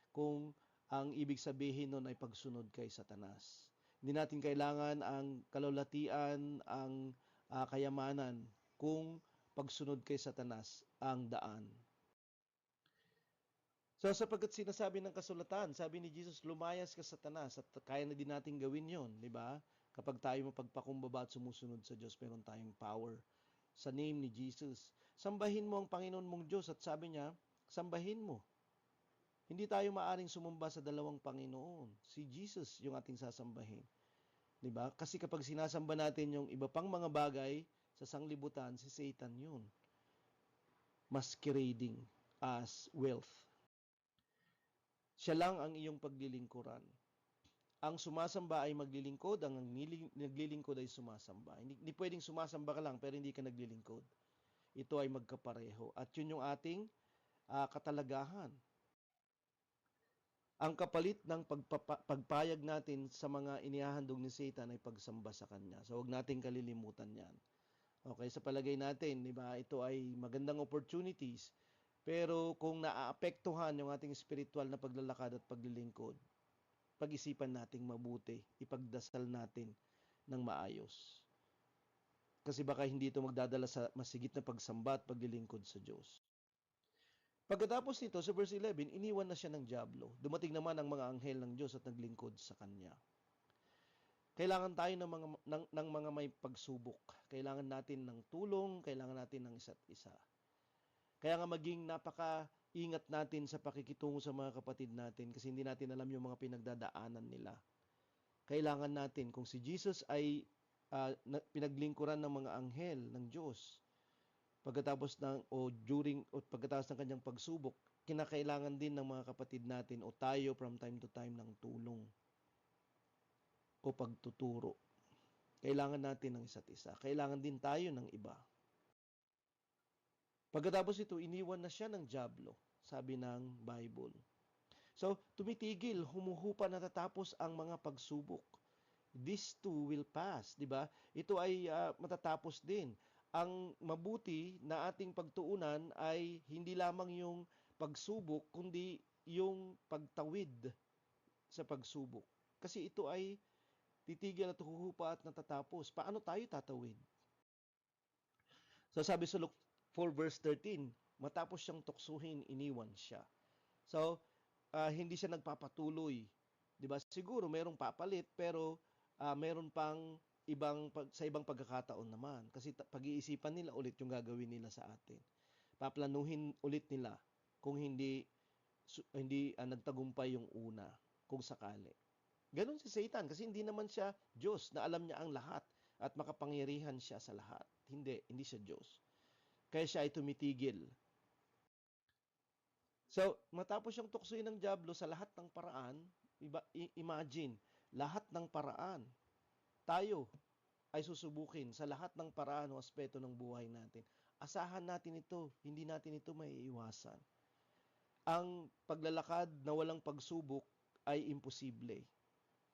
kung ang ibig sabihin nun ay pagsunod kay Satanas. Hindi natin kailangan ang kalulatian, ang kayamanan kung pagsunod kay Satanas ang daan. So sapagkat sinasabi ng kasulatan, sabi ni Jesus, lumayas ka Satanas at kaya na din natin gawin yon, di ba? Kapag tayo mapagpakumbaba at sumusunod sa Diyos, meron tayong power sa name ni Jesus. Sambahin mo ang Panginoon mong Diyos at sabi niya, sambahin mo. Hindi tayo maaring sumamba sa dalawang Panginoon. Si Jesus yung ating sasambahin. 'Di ba? Kasi kapag sinasamba natin yung iba pang mga bagay sa sanglibutan, si Satan yun. Masquerading as wealth. Siya lang ang iyong paglilingkuran. Ang sumasamba ay maglilingkod, ang naglilingkod ay sumasamba. Hindi pwedeng sumasamba ka lang pero hindi ka naglilingkod. Ito ay magkapareho. At yun yung ating katalagahan. Ang kapalit ng pagpayag natin sa mga inihahandog ni Satan ay pagsamba sa kanya. So huwag nating kalilimutan yan. Okay, sa palagay natin, di ba, ito ay magandang opportunities. Pero kung naaapektuhan yung ating spiritual na paglalakad at paglilingkod, pag-isipan nating mabuti, ipagdasal natin ng maayos. Kasi baka hindi ito magdadala sa masigit na pagsamba at paglilingkod sa Diyos. Pagkatapos nito, sa verse 11, iniwan na siya ng dyablo. Dumating naman ang mga anghel ng Diyos at naglingkod sa kanya. Kailangan tayo ng mga may pagsubok. Kailangan natin ng tulong, kailangan natin ng isa't isa. Kaya nga maging napaka-ingat natin sa pakikitungo sa mga kapatid natin kasi hindi natin alam yung mga pinagdadaanan nila. Kailangan natin, kung si Jesus ay pinaglingkuran ng mga anghel ng Diyos, pagkatapos ng kanyang pagsubok, kinakailangan din ng mga kapatid natin o tayo from time to time ng tulong o pagtuturo. Kailangan natin ng isa't isa. Kailangan din tayo ng iba. Pagkatapos ito, iniwan na siya ng dyablo, sabi ng Bible. So, tumitigil, humuhupa, natatapos ang mga pagsubok. This too will pass, di ba? Ito ay matatapos din. Ang mabuti na ating pagtuunan ay hindi lamang yung pagsubok, kundi yung pagtawid sa pagsubok. Kasi ito ay titigil at huhupa at natatapos. Paano tayo tatawid? So sabi sa Luke 4 verse 13, matapos siyang tuksuhin, iniwan siya. So, hindi siya nagpapatuloy. 'Di ba? Siguro mayroong papalit pero meron pang sa ibang pagkakataon naman kasi pag-iisipan nila ulit yung gagawin nila sa atin. Paplanuhin ulit nila kung hindi nagtagumpay yung una kung sakali. Ganon si Satan kasi hindi naman siya Diyos na alam niya ang lahat at makapangyarihan siya sa lahat. Hindi siya Diyos. Kaya siya ay tumitigil. So, matapos siyang tuksoin ng dyablo sa lahat ng paraan, imagine, lahat ng paraan, tayo ay susubukin sa lahat ng paraan o aspeto ng buhay natin. Asahan natin ito, hindi natin ito maiiwasan. Ang paglalakad na walang pagsubok ay imposible.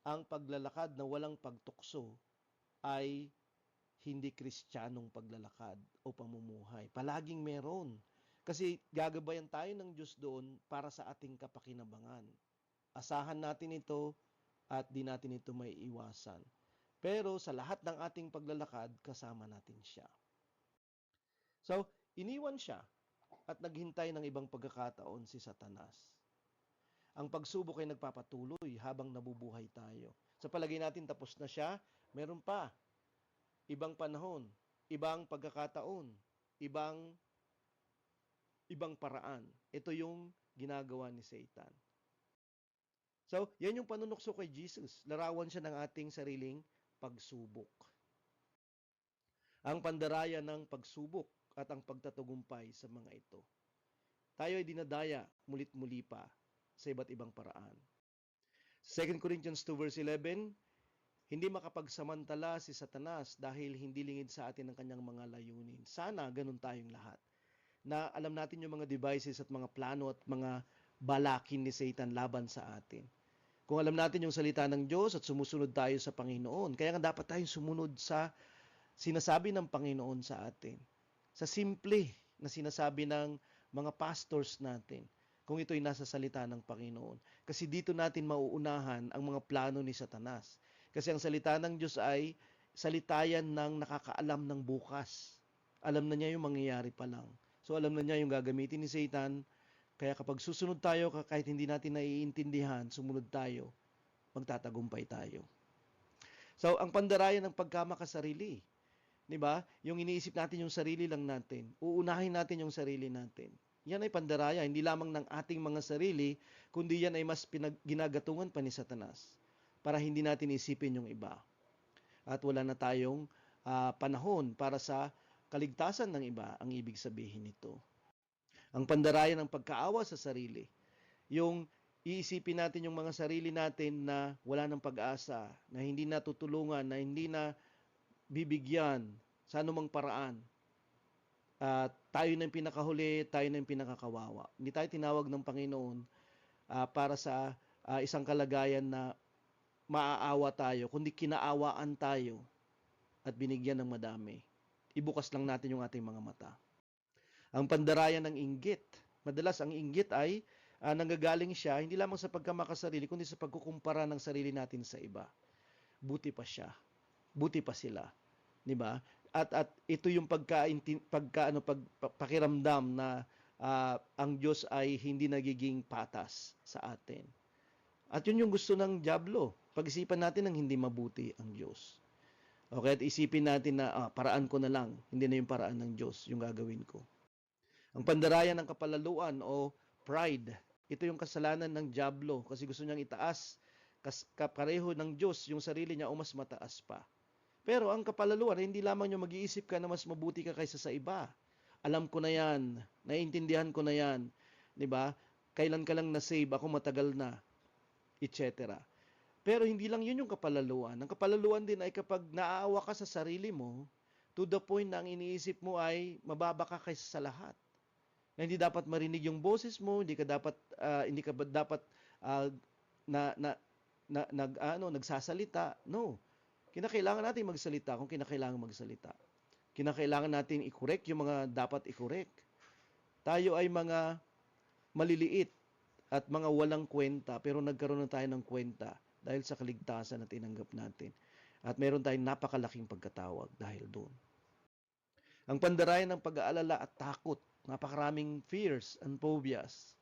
Ang paglalakad na walang pagtukso ay hindi kristyanong paglalakad o pamumuhay. Palaging meron. Kasi gagabayan tayo ng Diyos doon para sa ating kapakinabangan. Asahan natin ito at di natin ito may iwasan. Pero sa lahat ng ating paglalakad, kasama natin siya. So, iniwan siya at naghintay ng ibang pagkakataon si Satanas. Ang pagsubok ay nagpapatuloy habang nabubuhay tayo. Sa palagay natin tapos na siya, meron pa. Ibang panahon, ibang pagkakataon, ibang paraan. Ito yung ginagawa ni Satan. So, yan yung panunukso kay Jesus. Larawan siya ng ating sariling pagsubok. Ang pandaraya ng pagsubok at ang pagtatagumpay sa mga ito. Tayo ay dinadaya mulit-muli pa sa iba't ibang paraan. 2 Corinthians 2 verse 11, hindi makapagsamantala si Satanas dahil hindi lingid sa atin ang kanyang mga layunin. Sana ganun tayong lahat. Na alam natin yung mga devices at mga plano at mga balakin ni Satan laban sa atin. Kung alam natin yung salita ng Diyos at sumusunod tayo sa Panginoon, kaya nga dapat tayong sumunod sa sinasabi ng Panginoon sa atin. Sa simple na sinasabi ng mga pastors natin, kung ito'y nasa salita ng Panginoon. Kasi dito natin mauunahan ang mga plano ni Satanas. Kasi ang salita ng Diyos ay salitayan ng nakakaalam ng bukas. Alam na niya yung mangyayari pa lang. So alam na niya yung gagamitin ni Satan. Kaya kapag susunod tayo, kahit hindi natin naiintindihan, sumunod tayo, magtatagumpay tayo. So ang pandaraya ng pagkamakasarili, di ba? Yung iniisip natin yung sarili lang natin. Uunahin natin yung sarili natin. yan ay pandaraya, hindi lamang ng ating mga sarili, kundi yan ay mas ginagatungan pa ni Satanas para hindi natin isipin yung iba. At wala na tayong panahon para sa kaligtasan ng iba, ang ibig sabihin nito. Ang pandaraya ng pagkaawa sa sarili, yung iisipin natin yung mga sarili natin na wala ng pag-asa, na hindi na tutulungan, na hindi na bibigyan sa anumang paraan. Tayo na yung pinakahuli, tayo na yung pinakakawawa. Hindi tayo tinawag ng Panginoon para sa isang kalagayan na maaawa tayo, kundi kinaawaan tayo at binigyan ng madami. Ibukas lang natin yung ating mga mata. Ang pandarayan ng inggit. Madalas ang inggit ay nanggagaling siya hindi lamang sa pagkamakasarili, kundi sa pagkukumpara ng sarili natin sa iba. Buti pa siya. Buti pa sila. 'Di ba? At ito yung pakiramdam na ang Diyos ay hindi nagiging patas sa atin. At yun yung gusto ng dyablo. Pag-isipan natin ng hindi mabuti ang Diyos. Okay, at isipin natin na paraan ko na lang, hindi na yung paraan ng Diyos yung gagawin ko. Ang pandarayan ng kapalaluan o pride, ito yung kasalanan ng dyablo kasi gusto niyang itaas kapareho ng Diyos yung sarili niya o mas mataas pa. Pero ang kapalaluan, hindi lamang yung mag-iisip ka na mas mabuti ka kaysa sa iba. Alam ko na yan, naiintindihan ko na yan, 'di ba? Kailan ka lang na-save, ako matagal na, etc. Pero hindi lang yun yung kapalaluan. Ang kapalaluan din ay kapag naaawa ka sa sarili mo, to the point na ang iniisip mo ay mababa ka kaysa sa lahat. Na hindi dapat marinig yung boses mo, hindi ka dapat nagsasalita. No. Kinakailangan natin magsalita kung kinakailangan magsalita. Kinakailangan natin i-correct yung mga dapat i-correct. Tayo ay mga maliliit at mga walang kwenta, pero nagkaroon na tayo ng kwenta dahil sa kaligtasan na tinanggap natin. At meron tayong napakalaking pagkatawag dahil doon. Ang pandarayan ng pag-aalala at takot, napakaraming fears and phobias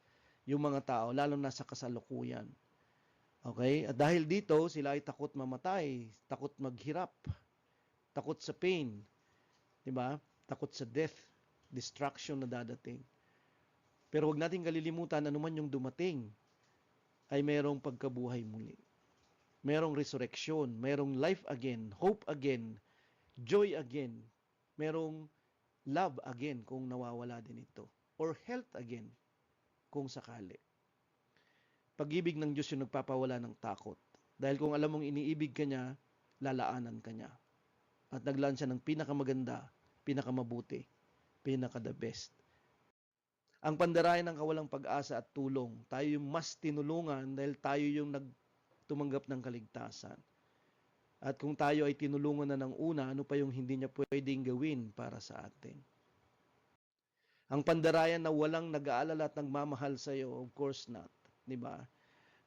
yung mga tao, lalo na sa kasalukuyan. Okay? At dahil dito, sila ay takot mamatay, takot maghirap, takot sa pain, 'di ba? Takot sa death, destruction na dadating. Pero huwag nating kalilimutan, anuman yung dumating, ay merong pagkabuhay muli. Merong resurrection, merong life again, hope again, joy again, merong love again kung nawawala din ito, or health again kung sakali. Pag-ibig ng Diyos yung nagpapawala ng takot. Dahil kung alam mong iniibig ka niya, lalaanan ka niya. At naglaan siya ng pinakamaganda, pinakamabuti, pinaka-the best. Ang pandarayan ng kawalang pag-asa at tulong, tayo yung mas tinulungan dahil tayo yung tumanggap ng kaligtasan. At kung tayo ay tinulungan na ng una, ano pa yung hindi niya pwedeng gawin para sa atin? Ang pandarayan na walang nag-aalala at nagmamahal sa iyo, of course not. 'Di ba?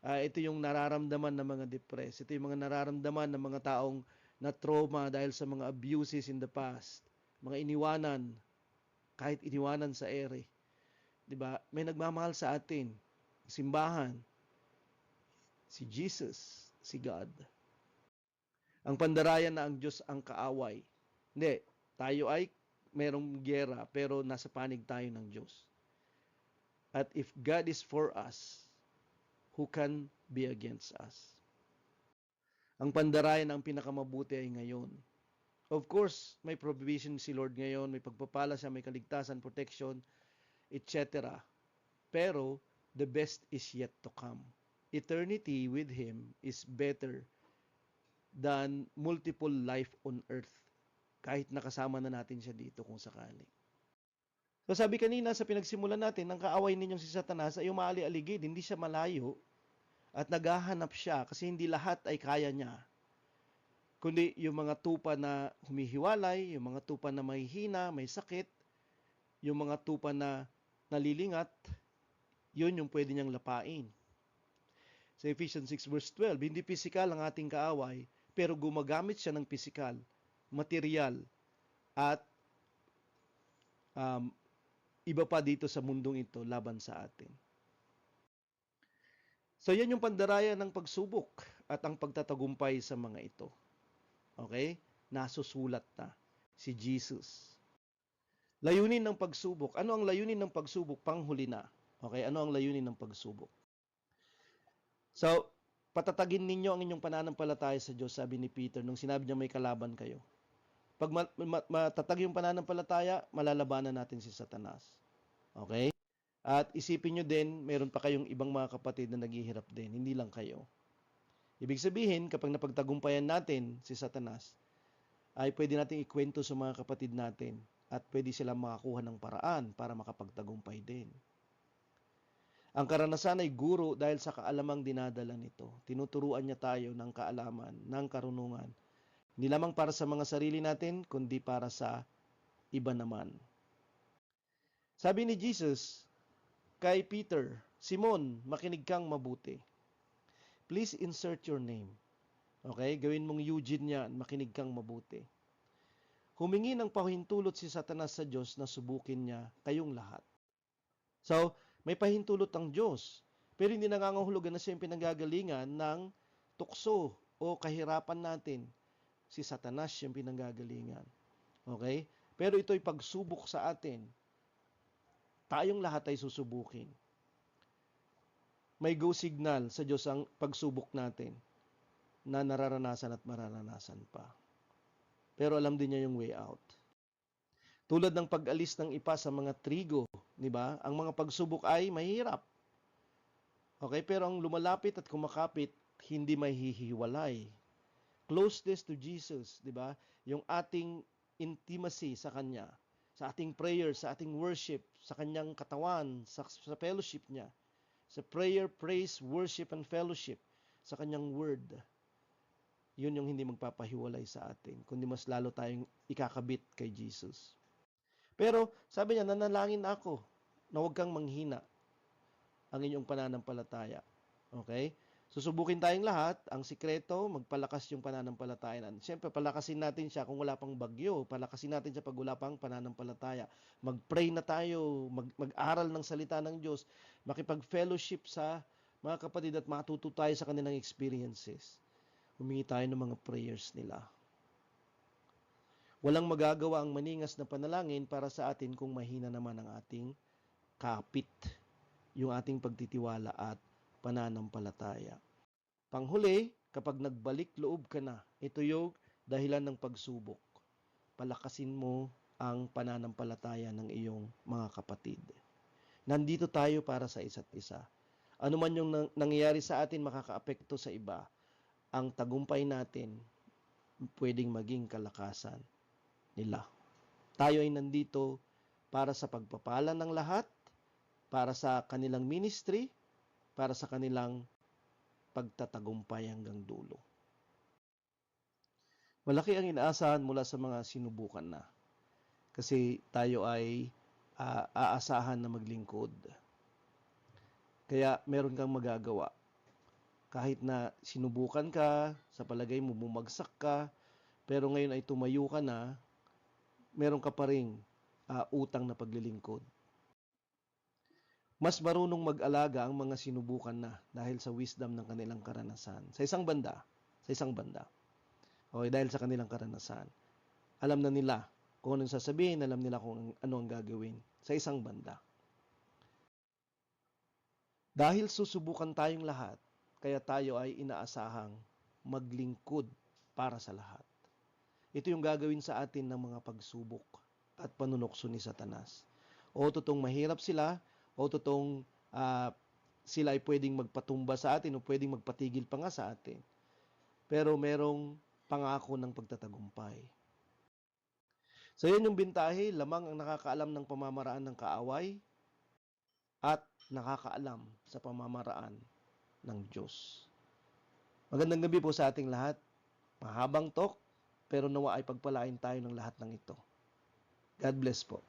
Ito yung nararamdaman ng mga depressed. Ito yung mga nararamdaman ng mga taong na trauma dahil sa mga abuses in the past. Mga iniwanan, kahit iniwanan sa ere. 'Di ba? May nagmamahal sa atin. Simbahan, si Jesus, si God. Ang pandarayan na ang Diyos ang kaaway. Hindi, tayo ay merong giyera pero nasa panig tayo ng Diyos. At if God is for us, who can be against us? Ang pandarayan ang pinakamabuti ay ngayon. Of course, may provision si Lord ngayon, may pagpapala siya, may kaligtasan, protection, etc. Pero the best is yet to come. Eternity with Him is better than multiple life on earth. Kahit nakasama na natin siya dito kung sakali. So sabi kanina sa pinagsimulan natin, ang kaaway ninyong si Satanas ay umaali-aligid, hindi siya malayo at naghahanap siya kasi hindi lahat ay kaya niya. Kundi yung mga tupa na humihiwalay, yung mga tupa na mahihina, may sakit, yung mga tupa na nalilingat, yun yung pwede niyang lapain. Sa Ephesians 6 verse 12, hindi physical ang ating kaaway, pero gumagamit siya ng physical, material, at iba pa dito sa mundong ito laban sa atin. So yan yung pandarayan ng pagsubok at ang pagtatagumpay sa mga ito. Okay? Nasusulat na si Jesus. Layunin ng pagsubok. Ano ang layunin ng pagsubok? Panghuli na. Okay, ano ang layunin ng pagsubok? So, patatagin ninyo ang inyong pananampalataya sa Diyos, sabi ni Peter nung sinabi niya may kalaban kayo. Pag matatag yung pananampalataya, malalabanan natin si Satanas. Okay? At isipin nyo din, meron pa kayong ibang mga kapatid na naghihirap din, hindi lang kayo. Ibig sabihin, kapag napagtagumpayan natin si Satanas, ay pwede nating ikwento sa mga kapatid natin at pwede silang makakuha ng paraan para makapagtagumpay din. Ang karanasan ay guro dahil sa kaalamang dinadala nito. Tinuturuan niya tayo ng kaalaman, ng karunungan. Hindi lamang para sa mga sarili natin, kundi para sa iba naman. Sabi ni Jesus kay Peter, Simon, makinig kang mabuti. Please insert your name. Okay? Gawin mong Eugene yan, makinig kang mabuti. Humingi ng pahintulot si Satanas sa Diyos na subukin niya kayong lahat. So, may pahintulot ang Diyos. Pero hindi nangangahulugan na siya yung pinanggagalingan ng tukso o kahirapan natin. Si Satanas yung pinanggagalingan. Okay? Pero ito'y pagsubok sa atin. Tayong lahat ay susubukin. May go signal sa Diyos ang pagsubok natin na nararanasan at mararanasan pa. Pero alam din niya yung way out. Tulad ng pag-alis ng ipa sa mga trigo, di ba? Ang mga pagsubok ay mahirap. Okay, pero ang lumalapit at kumakapit, hindi mahihiwalay. Closeness to Jesus, di ba? Yung ating intimacy sa Kanya, sa ating prayer, sa ating worship, sa Kanyang katawan, sa fellowship niya, sa prayer, praise, worship, and fellowship, sa Kanyang word. Yun yung hindi magpapahiwalay sa atin, kundi mas lalo tayong ikakabit kay Jesus. Pero sabi niya, nanalangin ako na huwag kang manghina ang inyong pananampalataya. Okay? Susubukin tayong lahat. Ang sikreto, magpalakas yung pananampalataya natin. Siyempre, palakasin natin siya kung wala pang bagyo. Palakasin natin siya pag wala pang pananampalataya. Mag-pray na tayo. Mag-aral ng salita ng Diyos. Makipag-fellowship sa mga kapatid at matuto tayo sa kanilang experiences. Humingi tayo ng mga prayers nila. Walang magagawa ang maningas na panalangin para sa atin kung mahina naman ang ating kapit, yung ating pagtitiwala at pananampalataya. Panghuli, kapag nagbalik loob ka na, ito yung dahilan ng pagsubok. Palakasin mo ang pananampalataya ng iyong mga kapatid. Nandito tayo para sa isa't isa. Ano man yung nangyayari sa atin makakaapekto sa iba, ang tagumpay natin pwedeng maging kalakasan nila. Tayo ay nandito para sa pagpapala ng lahat, para sa kanilang ministry, para sa kanilang pagtatagumpay hanggang dulo. Malaki ang inaasahan mula sa mga sinubukan na. Kasi tayo ay aasahan na maglingkod. Kaya meron kang magagawa. Kahit na sinubukan ka, sa palagay mo bumagsak ka, pero ngayon ay tumayo ka na, meron ka pa ring utang na paglilingkod. Mas marunong mag-alaga ang mga sinubukan na dahil sa wisdom ng kanilang karanasan. Sa isang banda. Okay, dahil sa kanilang karanasan. Alam na nila kung anong sasabihin, alam nila kung ano ang gagawin sa isang banda. Dahil susubukan tayong lahat, kaya tayo ay inaasahang maglingkod para sa lahat. Ito yung gagawin sa atin ng mga pagsubok at panunokso ni Satanas. O totoong mahirap sila, o totoong sila ay pwedeng magpatumba sa atin o pwedeng magpatigil pa nga sa atin. Pero merong pangako ng pagtatagumpay. So yan yung bintahe, lamang ang nakakaalam ng pamamaraan ng kaaway at nakakaalam sa pamamaraan ng Diyos. Magandang gabi po sa ating lahat. Mahabang talk, pero nawa ay pagpalain tayo ng lahat ng ito. God bless po.